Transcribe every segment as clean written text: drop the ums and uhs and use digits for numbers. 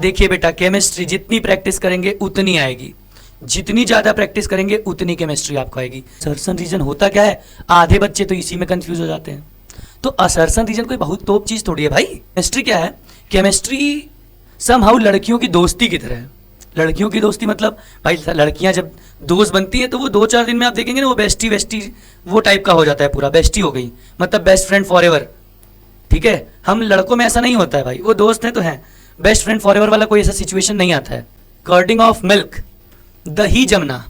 देखिए बेटा, केमिस्ट्री जितनी प्रैक्टिस करेंगे उतनी आएगी, जितनी ज़्यादा प्रैक्टिस करेंगे उतनी केमिस्ट्री आपको आएगी। असर्शन रीजन होता क्या है, आधे बच्चे तो इसी में कंफ्यूज हो जाते हैं। तो असर्शन रीजन कोई बहुत तोप चीज़ थोड़ी है भाई। केमिस्ट्री क्या है, केमिस्ट्री समहाउ लड़कियों की दोस्ती की तरह है। लड़कियों की दोस्ती मतलब भाई लड़कियां जब दोस्त बनती हैं तो वो 2-4 दिन में आप देखेंगे ना, वो बेस्टी वेस्टी वो टाइप का हो जाता है, पूरा बेस्टी हो गई, मतलब बेस्ट फ्रेंड फॉर एवर। ठीक है, हम लड़कों में ऐसा नहीं होता है भाई, वो दोस्त हैं तो हैं, बेस्ट फ्रेंड फॉर एवर वाला कोई ऐसा सिचुएशन नहीं आता है। कर्डिंग ऑफ मिल्क, दही जमना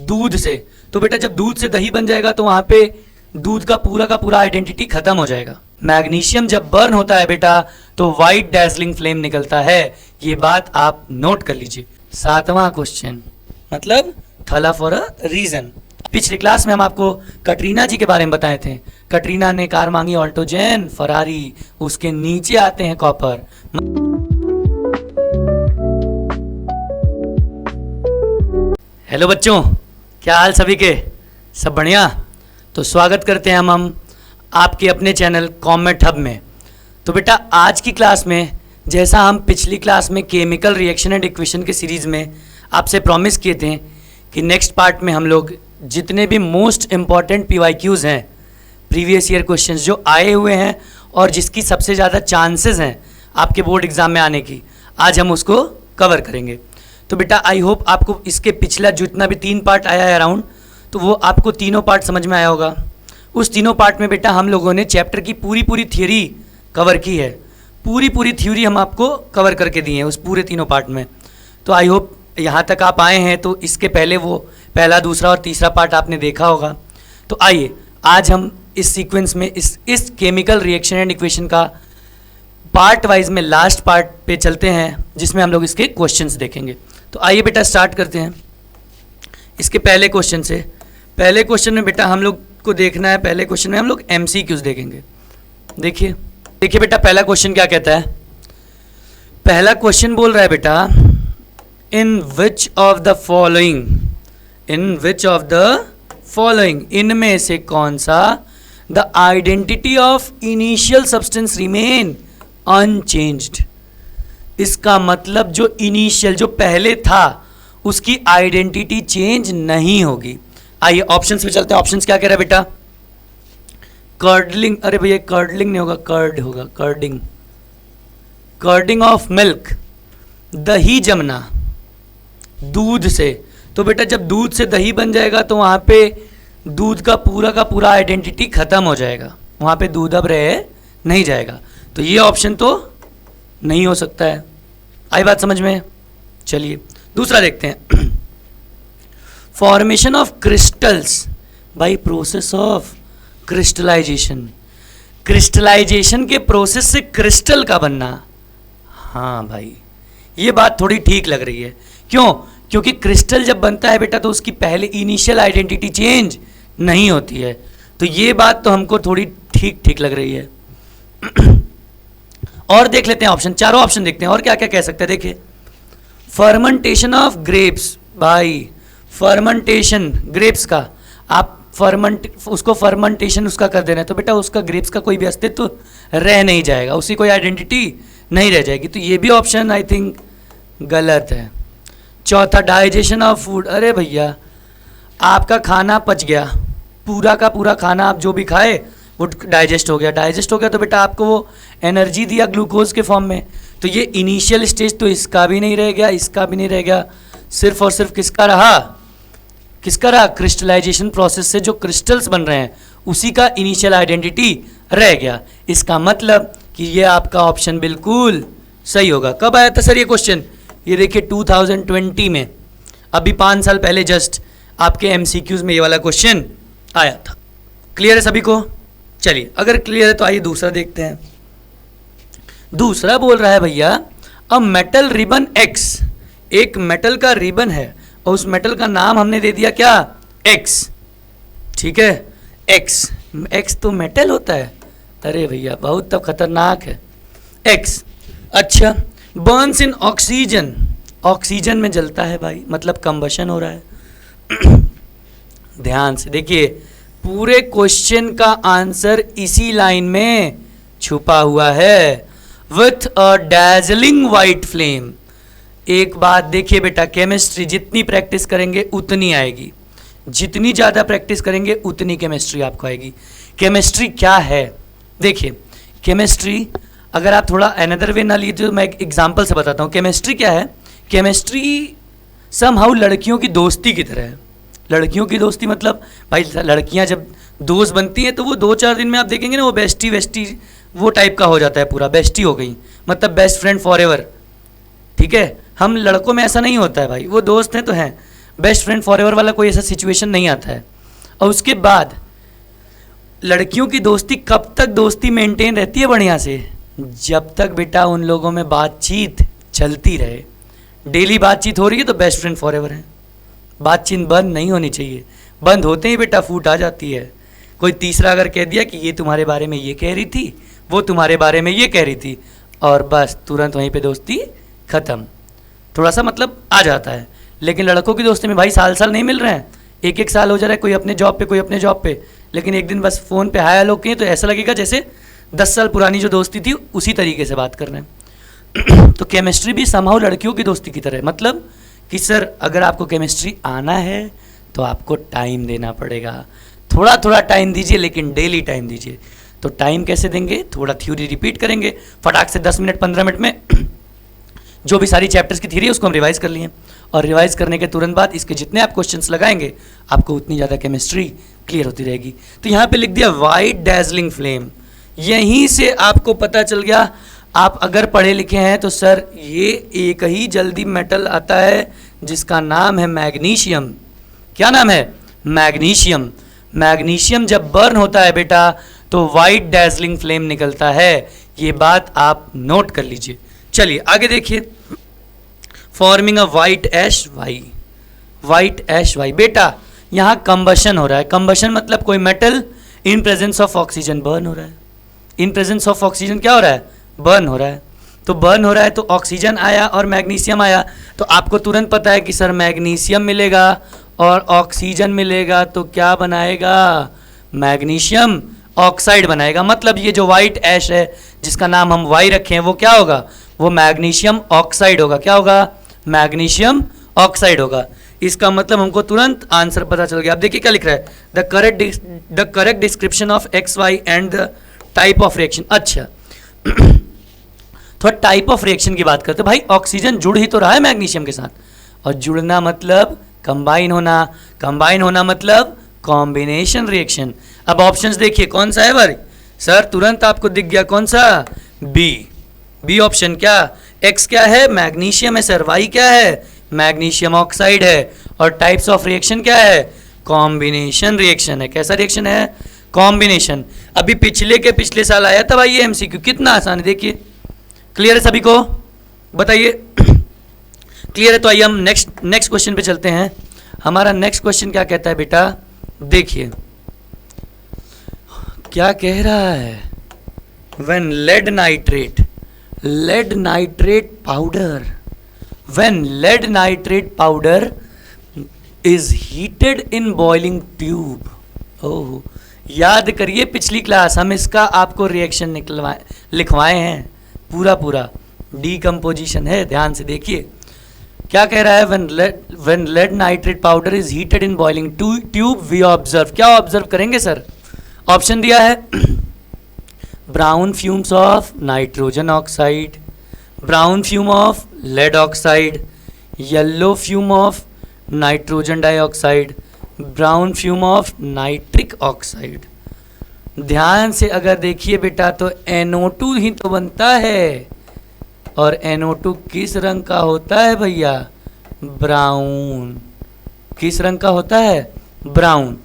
दूध से, तो बेटा जब दूध से दही बन जाएगा तो वहां पे दूध का पूरा आइडेंटिटी खत्म हो जाएगा। मैग्नीशियम जब बर्न होता है बेटा तो वाइट डैजलिंग फ्लेम निकलता है, ये बात आप नोट कर लीजिए। 7वां क्वेश्चन, मतलब थला फॉर अ रीजन। पिछली क्लास में हम आपको कटरीना जी के बारे में बताए थे। कटरीना ने कार मांगी ऑल्टोजेन फरारी, उसके नीचे आते हैं कॉपर। हेलो बच्चों, क्या हाल सभी के, सब बढ़िया? तो स्वागत करते हैं हम आपके अपने चैनल कॉमेट हब में। तो बेटा आज की क्लास में, जैसा हम पिछली क्लास में केमिकल रिएक्शन एंड इक्वेशन के सीरीज़ में आपसे प्रॉमिस किए थे कि नेक्स्ट पार्ट में हम लोग जितने भी मोस्ट इम्पॉर्टेंट PYQs हैं, प्रीवियस ईयर क्वेश्चंस जो आए हुए हैं और जिसकी सबसे ज़्यादा चांसेस हैं आपके बोर्ड एग्ज़ाम में आने की, आज हम उसको कवर करेंगे। तो बेटा आई होप आपको इसके पिछला जितना भी 3 पार्ट आया है अराउंड, तो वो आपको तीनों पार्ट समझ में आया होगा। उस तीनों पार्ट में बेटा हम लोगों ने चैप्टर की पूरी थ्योरी कवर की है, पूरी थ्योरी हम आपको कवर करके दी है उस पूरे तीनों पार्ट में। तो आई होप यहाँ तक आप आए हैं तो इसके पहले वो पहला, दूसरा और तीसरा पार्ट आपने देखा होगा। तो आइए आज हम इस सीक्वेंस में इस केमिकल रिएक्शन एंड इक्वेशन का पार्ट वाइज में लास्ट पार्ट पे चलते हैं, जिसमें हम लोग इसके क्वेश्चंस देखेंगे। तो आइए बेटा स्टार्ट करते हैं इसके पहले क्वेश्चन से। पहले क्वेश्चन में बेटा हम लोग को देखना है, पहले क्वेश्चन में हम लोग MCQs देखेंगे। देखिए बेटा पहला क्वेश्चन क्या कहता है। पहला क्वेश्चन बोल रहा है बेटा, इन विच ऑफ द फॉलोइंग, इनमें से कौन सा, the identity of initial substance remain unchanged. इसका मतलब जो इनिशियल, जो पहले था, उसकी आइडेंटिटी चेंज नहीं होगी। आइए ऑप्शंस पे चलते हैं। ऑप्शंस क्या कह रहा है बेटा, कर्डलिंग, अरे भैया कर्डलिंग नहीं होगा, कर्ड होगा, कर्डिंग, कर्डिंग ऑफ मिल्क, दही जमना दूध से, तो बेटा जब दूध से दही बन जाएगा तो वहाँ पे दूध का पूरा आइडेंटिटी खत्म हो जाएगा, वहाँ पे दूध अब रह नहीं जाएगा। तो ये ऑप्शन तो नहीं हो सकता है। आई बात समझ में? चलिए दूसरा देखते हैं। Formation of crystals by process of crystallisation, crystallisation के प्रोसेस से क्रिस्टल का बनना। हाँ भाई ये बात थोड़ी ठीक लग रही है। क्यों? क्योंकि क्रिस्टल जब बनता है बेटा तो उसकी पहले इनिशियल आइडेंटिटी चेंज नहीं होती है। तो ये बात तो हमको थोड़ी ठीक लग रही है। और देख लेते हैं ऑप्शन, चारों ऑप्शन देखते हैं और क्या क्या कह सकते हैं। देखिए फर्मेंटेशन ऑफ ग्रेप्स, भाई फर्मेंटेशन ग्रेप्स का, आप उसको फर्मेंटेशन उसका कर देना है तो बेटा उसका ग्रेप्स का कोई भी अस्तित्व तो रह नहीं जाएगा, उसकी कोई आइडेंटिटी नहीं रह जाएगी। तो ये भी ऑप्शन आई थिंक गलत है। चौथा डाइजेशन ऑफ फूड, अरे भैया आपका खाना पच गया, पूरा का पूरा खाना आप जो भी खाए वो डाइजेस्ट हो गया तो बेटा आपको वो एनर्जी दिया ग्लूकोज के फॉर्म में। तो ये इनिशियल स्टेज तो इसका भी नहीं रह गया, इसका भी नहीं रह गया, सिर्फ और सिर्फ किसका रहा, क्रिस्टलाइजेशन प्रोसेस से जो क्रिस्टल्स बन रहे हैं उसी का इनिशियल आइडेंटिटी रह गया। इसका मतलब कि ये आपका ऑप्शन बिल्कुल सही होगा। कब आया था सर ये क्वेश्चन? ये देखिए 2020 में, अभी 5 साल पहले जस्ट आपके MCQs में ये वाला क्वेश्चन आया था। क्लियर है सभी को? चलिए अगर क्लियर है तो आइए दूसरा देखते हैं। दूसरा बोल रहा है भैया, अ मेटल रिबन X, एक मेटल का रिबन है और उस मेटल का नाम हमने दे दिया क्या, X। ठीक है, X तो मेटल होता है, अरे भैया बहुत तब खतरनाक है X। अच्छा, बर्न्स इन ऑक्सीजन, ऑक्सीजन में जलता है भाई, मतलब कंबशन हो रहा है। ध्यान से देखिए, पूरे क्वेश्चन का आंसर इसी लाइन में छुपा हुआ है। With a dazzling white flame. एक बात देखिए बेटा, केमिस्ट्री जितनी प्रैक्टिस करेंगे उतनी आएगी, जितनी ज़्यादा प्रैक्टिस करेंगे उतनी केमिस्ट्री आपको आएगी। केमिस्ट्री क्या है? देखिए केमिस्ट्री अगर आप थोड़ा अनदर वे ना लीजिए तो मैं एक एग्जांपल से बताता हूँ। केमिस्ट्री क्या है? केमिस्ट्री समहाउ लड़कियों की दोस्ती की तरह है। लड़कियों की दोस्ती मतलब भाई लड़कियां जब दोस्त बनती हैं तो वो 2-4 दिन में आप देखेंगे ना वो बेस्टी वेस्टी वो टाइप का हो जाता है, पूरा बेस्टी हो गई, मतलब बेस्ट फ्रेंड फॉर एवर। ठीक है, हम लड़कों में ऐसा नहीं होता है भाई, वो दोस्त हैं तो हैं, बेस्ट फ्रेंड फॉर एवर वाला कोई ऐसा सिचुएशन नहीं आता है। और उसके बाद लड़कियों की दोस्ती कब तक दोस्ती मेंटेन रहती है बढ़िया से? जब तक बेटा उन लोगों में बातचीत चलती रहे। डेली बातचीत हो रही है तो बेस्ट फ्रेंड फॉर एवर है। बातचीत बंद नहीं होनी चाहिए, बंद होते ही बेटा फूट आ जाती है। कोई तीसरा अगर कह दिया कि ये तुम्हारे बारे में ये कह रही थी, वो तुम्हारे बारे में ये कह रही थी, और बस तुरंत वहीं पे दोस्ती ख़त्म। थोड़ा सा मतलब आ जाता है। लेकिन लड़कों की दोस्ती में भाई साल साल नहीं मिल रहे हैं, 1-1 साल हो जा रहा है, कोई अपने जॉब पे कोई अपने जॉब पे, लेकिन एक दिन बस फ़ोन पे हाय हेलो किए तो ऐसा लगेगा जैसे 10 साल पुरानी जो दोस्ती थी उसी तरीके से बात कर रहे हैं। तो केमिस्ट्री भी समहाउ लड़कियों की दोस्ती की तरह है। मतलब कि सर अगर आपको केमिस्ट्री आना है तो आपको टाइम देना पड़ेगा, थोड़ा थोड़ा टाइम दीजिए लेकिन डेली टाइम दीजिए। तो टाइम कैसे देंगे? थोड़ा थ्योरी रिपीट करेंगे फटाक से 10 मिनट 15 मिनट में जो भी सारी चैप्टर्स की थ्योरी है उसको हम रिवाइज कर लिए, और रिवाइज करने के तुरंत बाद इसके जितने आप क्वेश्चंस लगाएंगे आपको उतनी ज़्यादा केमिस्ट्री क्लियर होती रहेगी। तो यहाँ पे लिख दिया वाइट डैजलिंग फ्लेम, यहीं से आपको पता चल गया। आप अगर पढ़े लिखे हैं तो सर ये एक ही जल्दी मेटल आता है जिसका नाम है मैग्नीशियम। क्या नाम है? मैग्नीशियम। मैग्नीशियम जब बर्न होता है बेटा तो वाइट डैजलिंग फ्लेम निकलता है। ये बात आप नोट कर लीजिए। चलिए आगे देखिए, forming a white ash Y. White ash Y बेटा यहाँ कंबशन हो रहा है। कंबशन मतलब कोई metal in presence of oxygen burn हो रहा है। इन प्रेजेंस ऑफ ऑक्सीजन क्या हो रहा है? बर्न हो रहा है। तो बर्न हो रहा है तो ऑक्सीजन आया और मैग्नीशियम आया, तो आपको तुरंत पता है कि सर मैग्नीशियम मिलेगा और ऑक्सीजन मिलेगा तो क्या बनाएगा? मैग्नीशियम ऑक्साइड बनाएगा। मतलब ये जो वाइट ऐश है जिसका नाम हम वाई रखे हैं वो क्या होगा? वो मैग्नीशियम ऑक्साइड होगा। क्या होगा? मैग्नीशियम ऑक्साइड होगा। इसका मतलब हमको तुरंत आंसर पता चल गया। अब देखिए क्या लिख रहा है, the correct description of X Y and the type of reaction. अच्छा थोड़ा टाइप ऑफ रिएक्शन की बात करते हैं। भाई ऑक्सीजन जुड़ ही तो रहा है मैग्नीशियम के साथ, और जुड़ना मतलब कंबाइन होना, कंबाइन होना मतलब कॉम्बिनेशन रिएक्शन। अब ऑप्शंस देखिए कौन सा है भाई? सर तुरंत आपको दिख गया कौन सा? बी। B option. क्या एक्स क्या है? मैग्नीशियम है सर। वाई क्या है? मैग्नीशियम ऑक्साइड है। और टाइप्स ऑफ रिएक्शन क्या है? कॉम्बिनेशन रिएक्शन है। कैसा रिएक्शन है? कॉम्बिनेशन। अभी पिछले साल आया था भाई ये एमसीक्यू, कितना आसान है देखिए। क्लियर है सभी को? बताइए क्लियर है? तो आइए हम नेक्स्ट क्वेश्चन पे चलते हैं। हमारा नेक्स्ट क्वेश्चन क्या कहता है बेटा? देखिए क्या कह रहा है, when lead nitrate powder, when lead nitrate powder is heated in boiling tube. Oh याद करिए पिछली क्लास हम इसका आपको रिएक्शन लिखवाए हैं, पूरा डीकम्पोजिशन है, ध्यान से देखिए क्या कह रहा है। When lead nitrate powder is heated in boiling tube we observe. क्या ऑब्जर्व करेंगे सर? ऑप्शन दिया है brown fumes of nitrogen oxide, brown fume of lead oxide, yellow fume of nitrogen dioxide, brown fume of nitric oxide. ध्यान से अगर देखिए बेटा तो NO2 ही तो बनता है, और NO2 किस रंग का होता है भैया? ब्राउन। किस रंग का होता है? ब्राउन।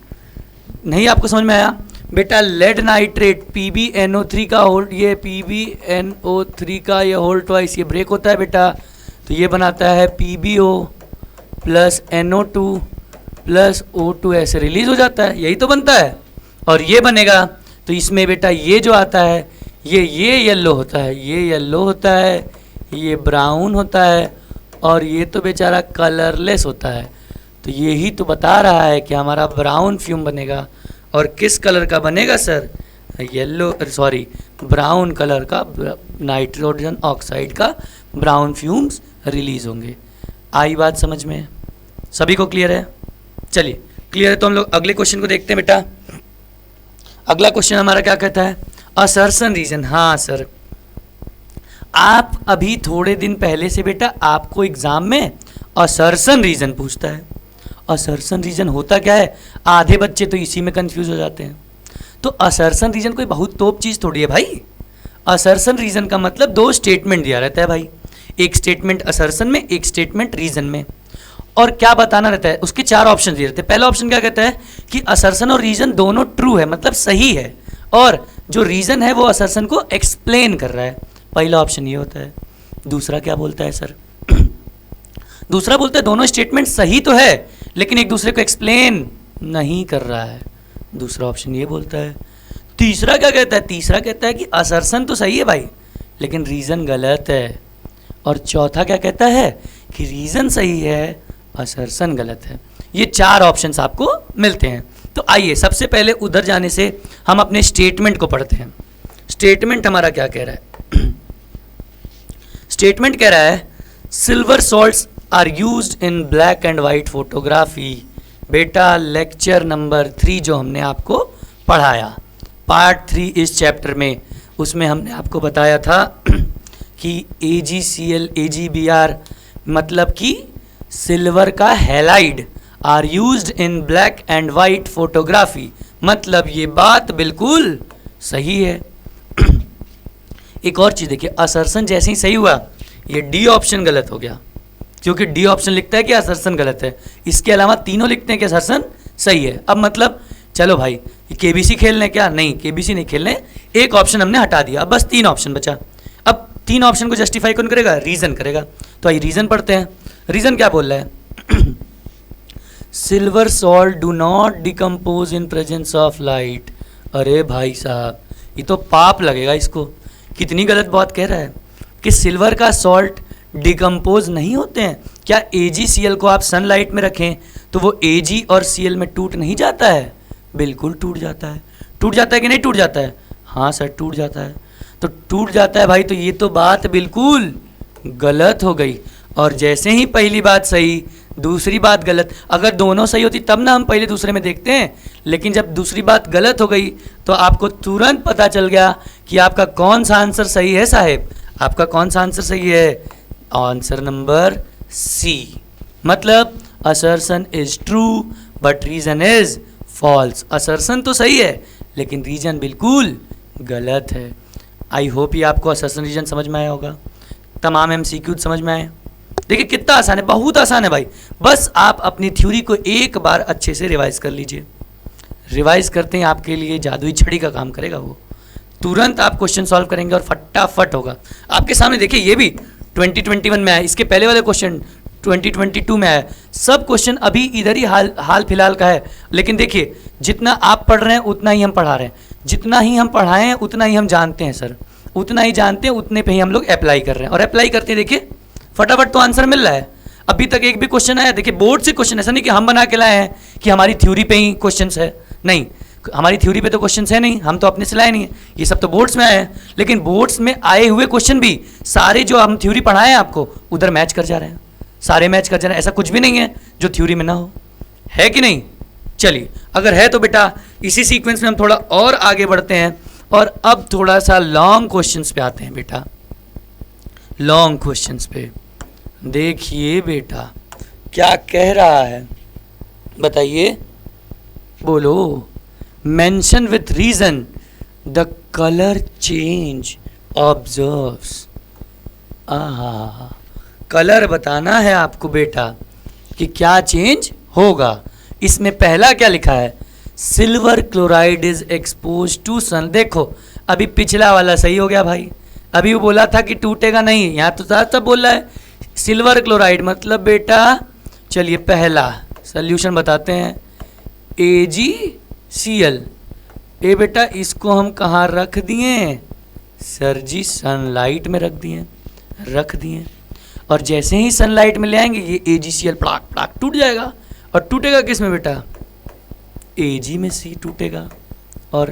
नहीं आपको समझ में आया बेटा? लेड नाइट्रेट PbNO3 का होल्ड, ये PbNO3 का ये होल्ड ट्वाइस ये ब्रेक होता है बेटा, तो ये बनाता है PbO plus NO2 plus O2 ऐसे रिलीज हो जाता है, यही तो बनता है। और ये बनेगा तो इसमें बेटा ये जो आता है ये येलो होता है, ये येलो होता है, ये ब्राउन होता है, और ये तो बेचारा कलरलेस होता है। तो यही तो बता रहा है कि हमारा ब्राउन फ्यूम बनेगा। और किस कलर का बनेगा sir? Yellow, sorry brown colour का नाइट्रोजन ऑक्साइड का ब्राउन फ्यूम्स रिलीज होंगे। आई बात समझ में? सभी को क्लियर है? चलिए क्लियर है तो हम लोग अगले क्वेश्चन को देखते हैं बेटा। अगला क्वेश्चन हमारा क्या कहता है? Assertion reason. हाँ सर, आप अभी थोड़े दिन पहले से बेटा आपको एग्जाम में असर्शन रीजन पूछता है। असर्शन रीजन होता क्या है? आधे बच्चे तो इसी में कंफ्यूज हो जाते हैं। तो असर्शन रीजन कोई बहुत तोप चीज़ थोड़ी है भाई। असर्शन रीजन का मतलब दो स्टेटमेंट दिया रहता है भाई, एक स्टेटमेंट असर्शन में, एक स्टेटमेंट रीजन में, और क्या बताना रहता है, उसके चार ऑप्शन दिए रहते हैं। पहला ऑप्शन क्या कहता है कि असर्शन और रीजन दोनों ट्रू है, मतलब सही है, और जो रीजन है वो असर्शन को एक्सप्लेन कर रहा है। पहला ऑप्शन ये होता है। दूसरा क्या बोलता है सर? दूसरा बोलता है दोनों स्टेटमेंट सही तो है लेकिन एक दूसरे को एक्सप्लेन नहीं कर रहा है। दूसरा ऑप्शन ये बोलता है। तीसरा क्या कहता है? तीसरा कहता है कि असर्शन तो सही है भाई लेकिन रीजन गलत है। और चौथा क्या कहता है कि रीजन सही है, असर्शन गलत है। ये चार ऑप्शंस आपको मिलते हैं। तो आइए सबसे पहले उधर जाने से हम अपने स्टेटमेंट को पढ़ते हैं। स्टेटमेंट हमारा क्या कह रहा है? स्टेटमेंट कह रहा है silver salts are used in black and white photography. बेटा लेक्चर नंबर 3 जो हमने आपको पढ़ाया, पार्ट 3 इस चैप्टर में, उसमें हमने आपको बताया था कि AgCl AgBr मतलब कि सिल्वर का halide are used in black and white photography. मतलब ये बात बिल्कुल सही है। एक और चीज़ देखिए, असर्शन जैसे ही सही हुआ ये डी ऑप्शन गलत हो गया, क्योंकि डी ऑप्शन लिखता है कि असर्शन गलत है। इसके अलावा तीनों लिखते हैं कि असर्शन सही है। अब मतलब चलो भाई केबीसी खेलने क्या? नहीं, केबीसी नहीं खेलने, एक ऑप्शन हमने हटा दिया, अब बस 3 ऑप्शन बचा। अब 3 ऑप्शन को जस्टिफाई कौन करेगा? रीजन करेगा। तो आइए रीजन पढ़ते हैं। रीजन क्या बोल रहा है? Silver salt do not decompose in presence of light. अरे भाई साहब ये तो पाप लगेगा इसको। कितनी गलत बात कह रहा है कि सिल्वर का सॉल्ट डिकम्पोज नहीं होते हैं। क्या AgCl को आप सनलाइट में रखें तो वो Ag और Cl में टूट नहीं जाता है? बिल्कुल टूट जाता है। टूट जाता है कि नहीं टूट जाता है? हाँ सर टूट जाता है। तो टूट जाता है भाई, तो ये तो बात बिल्कुल गलत हो गई। और जैसे ही पहली बात सही दूसरी बात गलत, अगर दोनों सही होती तब ना हम पहले दूसरे में देखते हैं, लेकिन जब दूसरी बात गलत हो गई तो आपको तुरंत पता चल गया कि आपका कौन सा आंसर सही है साहेब। आपका कौन सा आंसर सही है? आंसर नंबर सी, मतलब assertion is true but reason is false. Assertion तो सही है लेकिन रीजन बिल्कुल गलत है। आई होप ये आपको असर्शन रीजन समझ में आया होगा। तमाम MCQ समझ में आए। देखिए कितना आसान है, बहुत आसान है भाई। बस आप अपनी थ्योरी को एक बार अच्छे से रिवाइज कर लीजिए। रिवाइज करते हैं आपके लिए जादुई छड़ी का काम करेगा वो। तुरंत आप क्वेश्चन सॉल्व करेंगे और फटाफट होगा। आपके सामने देखिए ये भी 2021 में आया, इसके पहले वाले क्वेश्चन 2022 में आया। सब क्वेश्चन अभी इधर ही हाल फिलहाल का है। लेकिन देखिए जितना आप पढ़ रहे हैं उतना ही हम पढ़ा रहे हैं, जितना ही हम पढ़ाए हैं उतना ही हम जानते हैं सर, उतना ही जानते हैं उतने पे ही हम लोग अप्लाई कर रहे हैं। और अप्लाई करते हैं देखिए फटाफट तो आंसर मिल रहा है। अभी तक एक भी क्वेश्चन आया देखिए बोर्ड से क्वेश्चन, ऐसा नहीं कि हम बना के लाए हैं कि हमारी थ्योरी पे ही क्वेश्चन है, नहीं हमारी थ्योरी पे तो क्वेश्चन है नहीं, हम तो अपने से लाए नहीं है, ये सब तो बोर्ड्स में आए हैं। लेकिन बोर्ड्स में आए हुए क्वेश्चन भी सारे जो हम थ्योरी पढ़ाए हैं आपको उधर मैच कर जा रहे हैं, सारे मैच कर जा रहे हैं। ऐसा कुछ भी नहीं है जो थ्योरी में ना हो, है कि नहीं? चलिए अगर है तो बेटा इसी सीक्वेंस में हम थोड़ा और आगे बढ़ते हैं और अब थोड़ा सा लॉन्ग क्वेश्चंस पे आते हैं बेटा। लॉन्ग क्वेश्चंस पे देखिए बेटा क्या कह रहा है, बताइए, बोलो। Mention with reason the colour change observes. आहा, कलर बताना है आपको बेटा कि क्या चेंज होगा। इसमें पहला क्या लिखा है? Silver chloride is expose to sun. देखो अभी पिछला वाला सही हो गया भाई, अभी वो बोला था कि टूटेगा नहीं, यहाँ तो साथ बोल रहा है सिल्वर क्लोराइड। मतलब बेटा चलिए पहला सल्यूशन बताते हैं, AgCl। ए बेटा इसको हम कहाँ रख दिए? सर जी सनलाइट में रख दिए। और जैसे ही सनलाइट में ले आएंगे ये AgCl प्लाक प्लाक टूट जाएगा। और टूटेगा किस में बेटा? Ag में सी टूटेगा और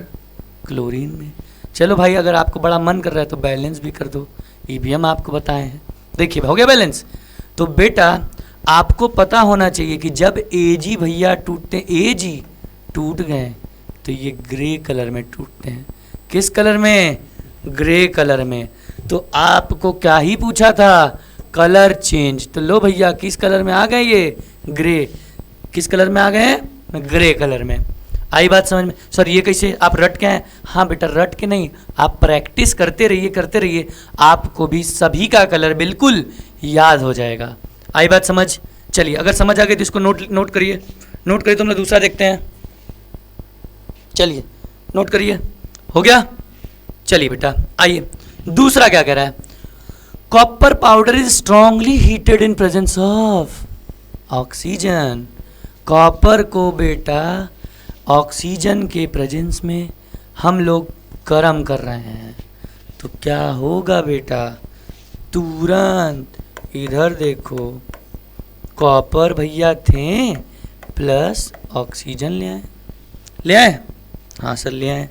क्लोरीन में। चलो भाई, अगर आपको बड़ा मन कर रहा है तो बैलेंस भी कर दो, ये भी हम आपको बताए हैं। देखिए हो गया बैलेंस। तो बेटा आपको पता होना चाहिए कि जब एजी भैया टूटते, एजी टूट गए तो ये ग्रे कलर में टूटते हैं। किस कलर में? ग्रे कलर में। तो आपको क्या ही पूछा था? Colour change. तो लो भैया किस कलर में आ गए ये? ग्रे। किस कलर में आ गए हैं? ग्रे कलर में। आई बात समझ में? सर ये कैसे, आप रट के हैं? हाँ बेटा रट के नहीं, आप प्रैक्टिस करते रहिए, आपको भी सभी का कलर बिल्कुल याद हो जाएगा। आई बात समझ? चलिए अगर समझ आ गई तो इसको नोट करिए। तो हम लोग दूसरा देखते हैं। चलिए नोट करिए। हो गया? चलिए बेटा आइए, दूसरा क्या कह रहा है? Copper powder is strongly heated in presence of oxygen. Copper को बेटा ऑक्सीजन के प्रेजेंस में हम लोग गर्म कर रहे हैं, तो क्या होगा बेटा? तुरंत इधर देखो, कॉपर भैया थे प्लस ऑक्सीजन ले आए। हाँ सर ले आए।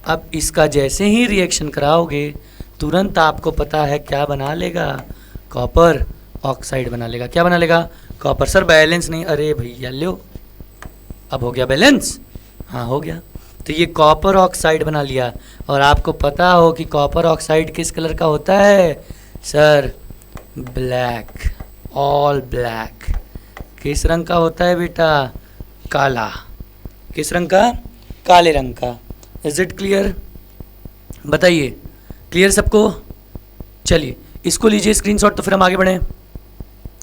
अब इसका जैसे ही रिएक्शन कराओगे तुरंत आपको पता है क्या बना लेगा? कॉपर ऑक्साइड बना लेगा। क्या बना लेगा? कॉपर। सर बैलेंस नहीं। अरे भैया लो, अब हो गया बैलेंस। हाँ हो गया। तो ये कॉपर ऑक्साइड बना लिया। और आपको पता हो कि कॉपर ऑक्साइड किस कलर का होता है? Sir black, all black. किस रंग का होता है बेटा? काला। किस रंग का? काले रंग का। Is it clear? बताइए क्लियर सबको? चलिए इसको लीजिए स्क्रीनशॉट, तो फिर हम आगे बढ़ें।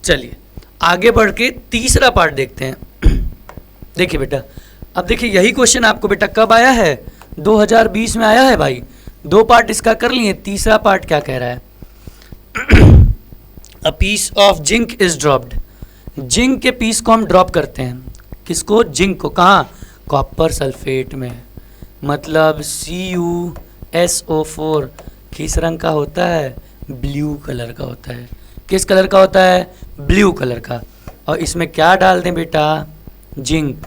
चलिए आगे बढ़ के तीसरा पार्ट देखते हैं। देखिए बेटा, अब देखिए यही क्वेश्चन आपको बेटा कब आया है? 2020 में आया है भाई। दो पार्ट इसका कर लिए, तीसरा पार्ट क्या कह रहा है? A piece of zinc is dropped. Zinc के पीस को हम ड्रॉप करते हैं। किसको? जिंक को। कहाँ? कॉपर सल्फेट में। मतलब CuSO4 किस रंग का होता है? ब्लू कलर का होता है। किस कलर का होता है? ब्लू कलर का। और इसमें क्या डाल दें बेटा? जिंक।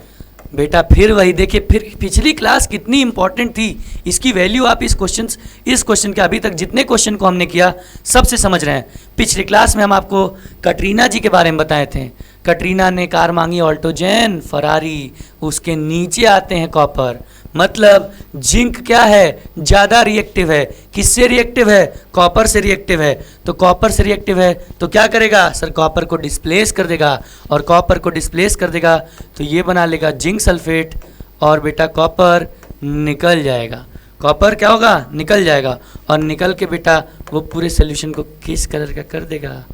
बेटा फिर वही देखिए, फिर पिछली क्लास कितनी इंपॉर्टेंट थी, इसकी वैल्यू आप इस क्वेश्चन के अभी तक जितने क्वेश्चन को हमने किया सबसे समझ रहे हैं। पिछली क्लास में हम आपको कटरीना जी के बारे में बताए थे। कटरीना ने कार मांगी ऑल्टोजेन फरारी, उसके नीचे आते हैं कॉपर। मतलब जिंक क्या है? ज़्यादा रिएक्टिव है। किससे रिएक्टिव है? कॉपर से रिएक्टिव है। तो कॉपर से रिएक्टिव है तो क्या करेगा? सर कॉपर को डिस्प्लेस कर देगा, और कॉपर को डिस्प्लेस कर देगा तो ये बना लेगा जिंक सल्फेट, और बेटा कॉपर निकल जाएगा। कॉपर क्या होगा? निकल जाएगा। और निकल के बेटा वो पूरे सोल्यूशन को किस कलर का कर देगा?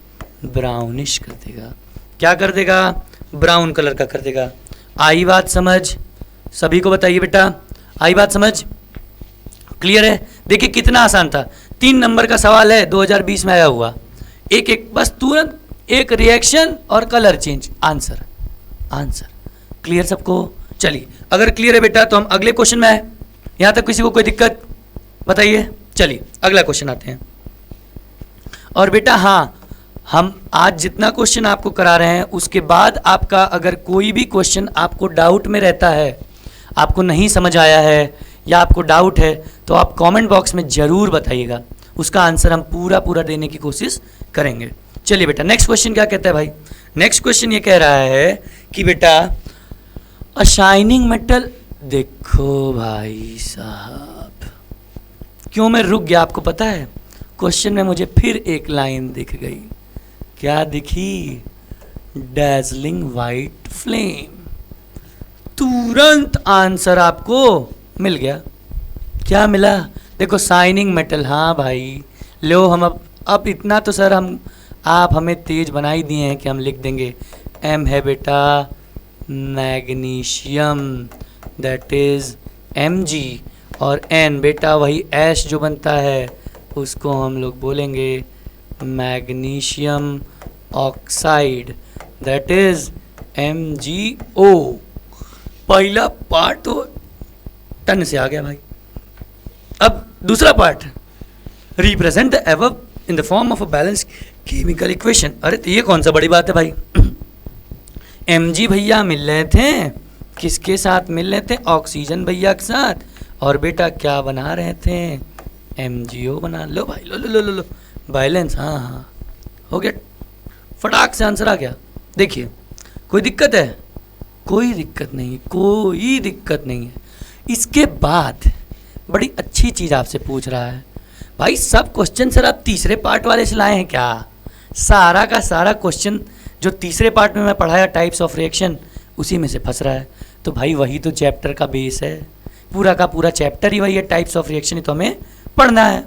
ब्राउनिश कर देगा। क्या कर देगा? ब्राउन कलर का कर देगा। आई बात समझ? सभी को बताइए बेटा, आई बात समझ? क्लियर है? देखिए कितना आसान था। 3 नंबर का सवाल है, 2020 में आया हुआ। एक बस तुरंत एक रिएक्शन और कलर चेंज, आंसर। क्लियर सबको? चलिए अगर क्लियर है बेटा तो हम अगले क्वेश्चन में आए। यहाँ तक किसी को कोई दिक्कत बताइए? चलिए अगला क्वेश्चन आते हैं। और बेटा हाँ, हम आज जितना क्वेश्चन आपको करा रहे हैं उसके बाद आपका अगर कोई भी क्वेश्चन आपको डाउट में रहता है, आपको नहीं समझ आया है या आपको डाउट है, तो आप कमेंट बॉक्स में ज़रूर बताइएगा। उसका आंसर हम पूरा देने की कोशिश करेंगे। चलिए बेटा नेक्स्ट क्वेश्चन क्या कहता है भाई? नेक्स्ट क्वेश्चन ये कह रहा है कि बेटा अ शाइनिंग मेटल। देखो भाई साहब, क्यों मैं रुक गया आपको पता है? क्वेश्चन में मुझे फिर एक लाइन दिख गई। क्या दिखी? Dazzling white flame. तुरंत आंसर आपको मिल गया। क्या मिला? देखो शाइनिंग मेटल। हाँ भाई लो, हम अब इतना तो सर आप हमें तेज बना ही दिए हैं कि हम लिख देंगे। M है बेटा मैग्नीशियम, दैट इज Mg, और N बेटा वही ऐश जो बनता है उसको हम लोग बोलेंगे magnesium oxide, that is MgO। पहला पार्ट तो टन से आ गया भाई। अब दूसरा part, represent the above in the form of a balance chemical equation. अरे तो ये कौन सा बड़ी बात है भाई? Mg भैया मिल रहे थे, किसके साथ मिल रहे थे? ऑक्सीजन भैया के साथ। और बेटा क्या बना रहे थे, MgO बना। लो भाई, लो लो लो लो लो, बैलेंस। हाँ हाँ, हो गया, फटाक से आंसर आ गया। देखिए, कोई दिक्कत है? कोई दिक्कत नहीं, कोई दिक्कत नहीं है। इसके बाद बड़ी अच्छी चीज़ आपसे पूछ रहा है भाई, सब क्वेश्चन सर आप तीसरे पार्ट वाले से लाए हैं क्या? सारा का सारा क्वेश्चन जो तीसरे पार्ट में मैं पढ़ाया टाइप्स ऑफ रिएक्शन, उसी में से फंस रहा है। तो भाई वही तो चैप्टर का बेस है, पूरा का पूरा चैप्टर ही वही है, टाइप्स ऑफ रिएक्शन ही तो हमें पढ़ना है।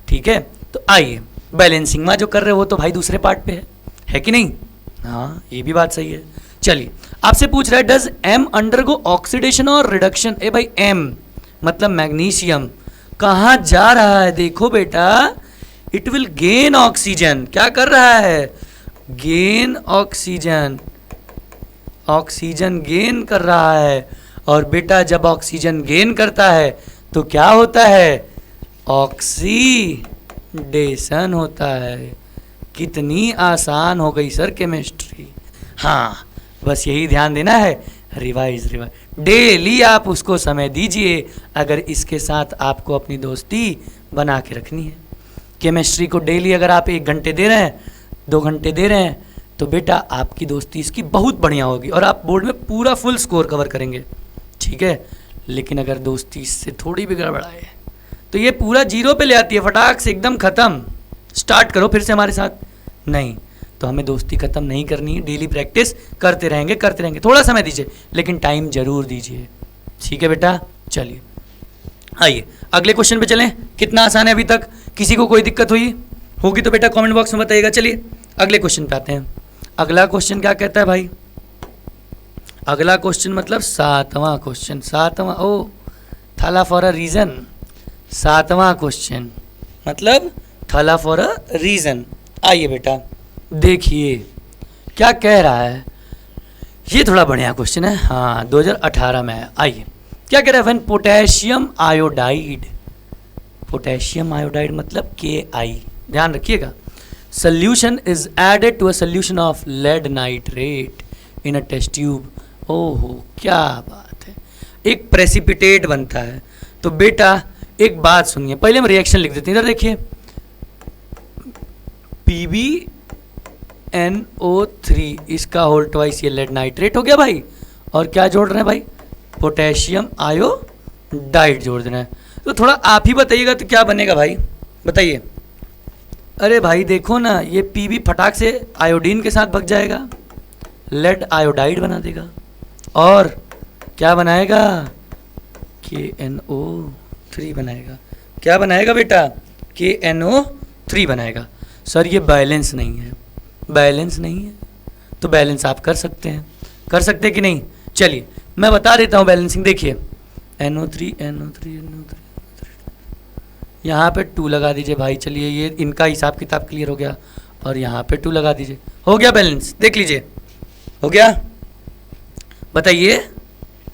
ठीक है, तो आइए, बैलेंसिंग में जो कर रहे हो वो तो भाई दूसरे पार्ट पे है कि नहीं? हाँ, ये भी बात सही है। चलिए, आपसे पूछ रहा है डज M अंडरगो ऑक्सीडेशन और रिडक्शन। ए भाई, M मतलब मैग्नीशियम कहाँ जा रहा है? देखो बेटा, इट विल गेन ऑक्सीजन। क्या कर रहा है? गेन ऑक्सीजन, ऑक्सीजन गेन कर रहा है। और बेटा जब ऑक्सीजन गेन करता है तो क्या होता है? ऑक्सीडेशन होता है। कितनी आसान हो गई सर केमिस्ट्री। हाँ, बस यही ध्यान देना है, रिवाइज रिवाइज डेली आप उसको समय दीजिए, अगर इसके साथ आपको अपनी दोस्ती बना के रखनी है। केमिस्ट्री को डेली अगर आप 1 घंटे दे रहे हैं, 2 घंटे दे रहे हैं, तो बेटा आपकी दोस्ती इसकी बहुत बढ़िया होगी और आप बोर्ड में पूरा फुल स्कोर कवर करेंगे। ठीक है, लेकिन अगर दोस्ती इससे थोड़ी भी गड़बड़ाए तो ये पूरा 0 पे ले आती है, फटाक से एकदम ख़त्म। स्टार्ट करो फिर से हमारे साथ। नहीं, तो हमें दोस्ती ख़त्म नहीं करनी है, डेली प्रैक्टिस करते रहेंगे करते रहेंगे। थोड़ा समय दीजिए लेकिन टाइम जरूर दीजिए। ठीक है बेटा, चलिए आइए अगले क्वेश्चन पे चलें। कितना आसान है अभी तक? किसी को कोई दिक्कत हुई होगी तो बेटा कमेंट बॉक्स में बताइएगा। चलिए अगले क्वेश्चन पे आते हैं। अगला क्वेश्चन क्या कहता है भाई? अगला क्वेश्चन मतलब 7वां क्वेश्चन। 7वां, ओ थला फॉर अ रीज़न। 7वां क्वेश्चन मतलब थला फॉर अ रीज़न। आइए बेटा देखिए क्या कह रहा है। ये थोड़ा बढ़िया क्वेश्चन है, हाँ 2018 में है। आइए क्या कह रहा है? When potassium iodide, potassium iodide मतलब Ki, ध्यान रखिएगा, solution is added to a solution of lead nitrate in a test tube. ओहो क्या बात है, एक प्रेसिपिटेट बनता है। तो बेटा एक बात सुनिए, पहले हम रिएक्शन लिख देते हैं। इधर देखिए, PbNO3 इसका होल ट्वाइस, ये लेड नाइट्रेट हो गया भाई। और क्या जोड़ रहे हैं भाई? पोटेशियम आयोडाइड जोड़ देना है। तो थोड़ा आप ही बताइएगा तो क्या बनेगा भाई, बताइए। अरे भाई देखो ना, ये Pb फटाक से आयोडीन के साथ भग जाएगा, लेड आयोडाइड बना देगा। और क्या बनाएगा? KNO3 बनाएगा। क्या बनाएगा बेटा? KNO3 बनाएगा। सर ये बैलेंस नहीं है, बैलेंस नहीं है। तो बैलेंस आप कर सकते हैं, कर सकते हैं कि नहीं? चलिए मैं बता देता हूँ बैलेंसिंग। देखिए NO3 NO3 NO3, यहाँ पे 2 लगा दीजिए भाई। चलिए ये इनका हिसाब किताब क्लियर हो गया। और यहाँ पे 2 लगा दीजिए, हो गया बैलेंस। देख लीजिए हो गया, बताइए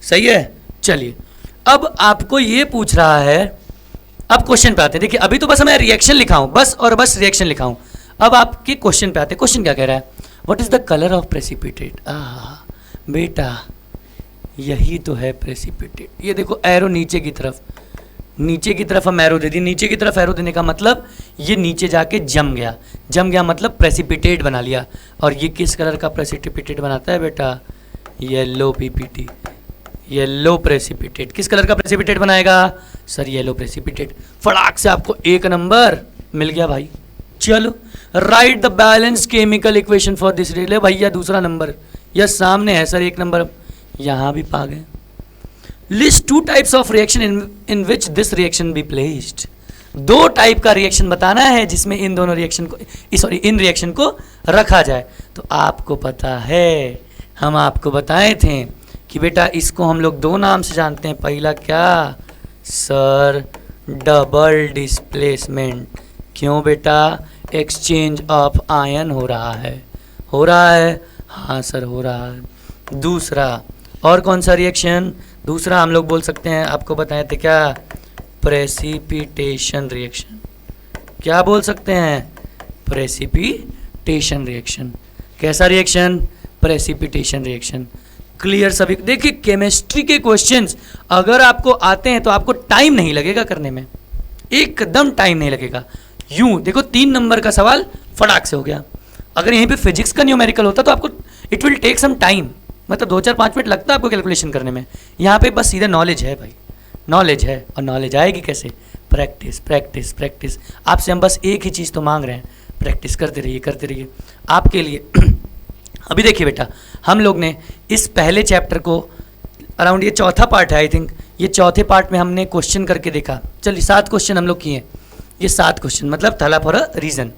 सही है। चलिए अब आपको ये पूछ रहा है, अब क्वेश्चन पे आते हैं। देखिए अभी तो बस मैं रिएक्शन लिखा हूं, बस और बस रिएक्शन लिखा हूं। अब आपके क्वेश्चन पे आते हैं। क्वेश्चन क्या कह रहा है? What is the colour of precipitate. बेटा यही तो है प्रेसिपिटेट। ये देखो एरो नीचे की तरफ, नीचे की तरफ हम एरो दे दी। नीचे की तरफ एरो देने का मतलब ये नीचे जाके जम गया, जम गया मतलब प्रेसिपिटेट बना लिया। और ये किस कलर का प्रेसिपिटेट बनाता है बेटा? Yellow PPT, yellow precipitate. किस कलर का प्रेसिपिटेट बनाएगा? Sir yellow precipitate. फटाक से आपको 1 नंबर मिल गया भाई। चलो right the balance chemical equation for this. ले भैया दूसरा नंबर, यह सामने है सर 1 नंबर, यहाँ भी पा गए। List 2 types of reaction in which this reaction be placed. 2 type का रिएक्शन बताना है जिसमें इन दोनों रिएक्शन को, सॉरी इन रिएक्शन को रखा जाए। तो आपको पता है, हम आपको बताए थे कि बेटा इसको हम लोग 2 नाम से जानते हैं। पहला क्या सर? Double displacement. क्यों बेटा? एक्सचेंज ऑफ आयन हो रहा है, हो रहा है, हाँ सर हो रहा है। दूसरा और कौन सा रिएक्शन? दूसरा हम लोग बोल सकते हैं, आपको बताए थे क्या? Precipitation reaction. क्या बोल सकते हैं? Precipitation reaction. कैसा रिएक्शन? Precipitation reaction. क्लियर सभी? देखिए केमिस्ट्री के क्वेश्चंस अगर आपको आते हैं तो आपको टाइम नहीं लगेगा करने में, एकदम टाइम नहीं लगेगा। यूं देखो 3 नंबर का सवाल फटाक से हो गया। अगर यहीं पे फिजिक्स का न्यूमेरिकल होता तो आपको it will take some time, मतलब 2-4-5 मिनट लगता है आपको कैलकुलेशन करने में। यहाँ पे बस सीधा नॉलेज है भाई, नॉलेज है। और नॉलेज आएगी कैसे? Practice practice practice. आपसे हम बस एक ही चीज़ तो मांग रहे हैं, प्रैक्टिस करते रहिए करते रहिए आपके लिए। अभी देखिए बेटा, हम लोग ने इस पहले चैप्टर को अराउंड, ये चौथा पार्ट है आई थिंक, ये चौथे पार्ट में हमने क्वेश्चन करके देखा। चलिए 7 क्वेश्चन हम लोग किए, ये 7 क्वेश्चन मतलब थला फॉर अ रीज़न,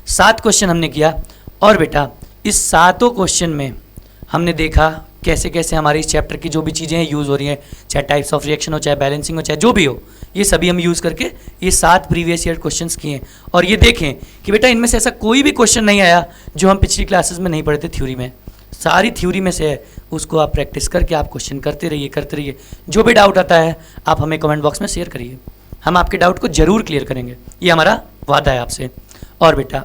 7 क्वेश्चन हमने किया। और बेटा इस 7 क्वेश्चन में हमने देखा कैसे कैसे हमारे इस चैप्टर की जो भी चीज़ें हैं यूज़ हो रही हैं, चाहे टाइप्स ऑफ रिएक्शन हो, चाहे बैलेंसिंग हो, चाहे जो भी हो, ये सभी हम यूज़ करके ये 7 प्रीवियस ईयर क्वेश्चंस किए। और ये देखें कि बेटा इनमें से ऐसा कोई भी क्वेश्चन नहीं आया जो हम पिछली क्लासेस में नहीं पढ़े थे थ्योरी में, सारी थ्योरी में से है। उसको आप प्रैक्टिस करके आप क्वेश्चन करते रहिए करते रहिए। जो भी डाउट आता है आप हमें कमेंट बॉक्स में शेयर करिए, हम आपके डाउट को ज़रूर क्लियर करेंगे, ये हमारा वादा है आपसे। और बेटा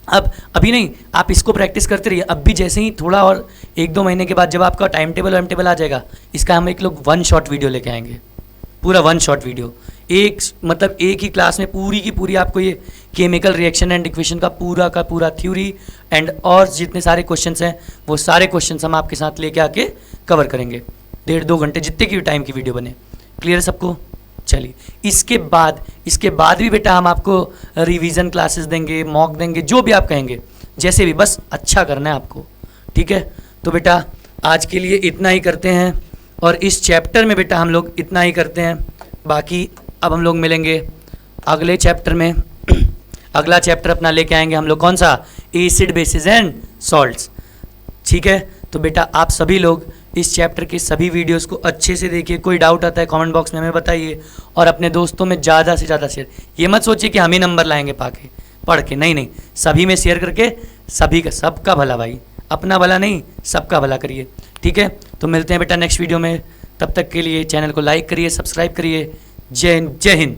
अब अभी नहीं, आप इसको प्रैक्टिस करते रहिए। अब भी जैसे ही थोड़ा और 1-2 महीने के बाद जब आपका टाइम टेबल आ जाएगा, इसका हम एक लोग 1 शॉट वीडियो लेके आएंगे, पूरा 1 शॉट वीडियो। मतलब एक ही क्लास में पूरी की पूरी आपको ये केमिकल रिएक्शन एंड इक्वेशन का पूरा थ्योरी एंड और जितने सारे क्वेश्चंस हैं वो सारे क्वेश्चंस हम आपके साथ लेके आके कवर करेंगे। 1.5-2 घंटे जितने की टाइम की वीडियो बने। क्लियर है सबको? चलिए इसके बाद भी बेटा हम आपको रिवीजन क्लासेस देंगे, मॉक देंगे, जो भी आप कहेंगे, जैसे भी, बस अच्छा करना है आपको। ठीक है, तो बेटा आज के लिए इतना ही करते हैं और इस चैप्टर में बेटा हम लोग इतना ही करते हैं। बाकी अब हम लोग मिलेंगे अगले चैप्टर में। अगला चैप्टर अपना लेके आएंगे हम लोग, कौन सा? Acid basis and salts. ठीक है, तो बेटा आप सभी लोग इस चैप्टर के सभी वीडियोस को अच्छे से देखिए। कोई डाउट आता है कमेंट बॉक्स में हमें बताइए और अपने दोस्तों में ज़्यादा से ज़्यादा शेयर। ये मत सोचिए कि हम ही नंबर लाएंगे पाके पढ़ के, नहीं, सभी में शेयर करके सभी का, सबका भला भाई, अपना भला नहीं सबका भला करिए। ठीक है, तो मिलते हैं बेटा नेक्स्ट वीडियो में। तब तक के लिए चैनल को लाइक करिए, सब्सक्राइब करिए। जय हिंद, जय हिंद।